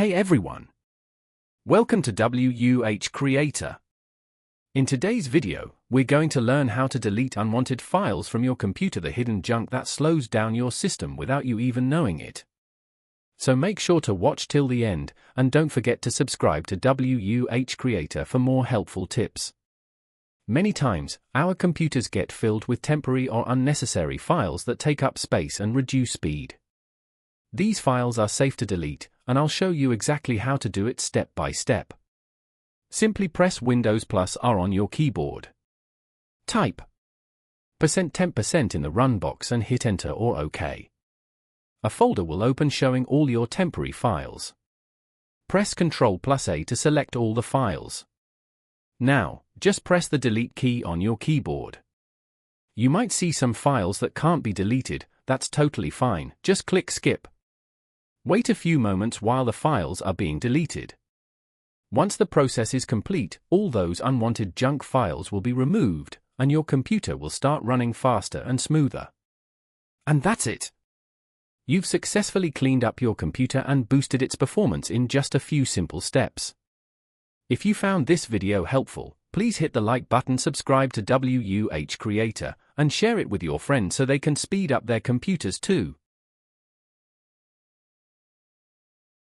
Hey everyone! Welcome to WUH Creator. In today's video, we're going to learn how to delete unwanted files from your computer, the hidden junk that slows down your system without you even knowing it. So make sure to watch till the end, and don't forget to subscribe to WUH Creator for more helpful tips. Many times, our computers get filled with temporary or unnecessary files that take up space and reduce speed. These files are safe to delete, and I'll show you exactly how to do it step by step. Simply press Windows +R on your keyboard. Type %temp% in the run box and hit Enter or OK. A folder will open showing all your temporary files. Press Ctrl+A to select all the files. Now, just press the Delete key on your keyboard. You might see some files that can't be deleted. That's totally fine, just click Skip. Wait a few moments while the files are being deleted. Once the process is complete, all those unwanted junk files will be removed, and your computer will start running faster and smoother. And that's it! You've successfully cleaned up your computer and boosted its performance in just a few simple steps. If you found this video helpful, please hit the like button, subscribe to WUH Creator, and share it with your friends so they can speed up their computers too.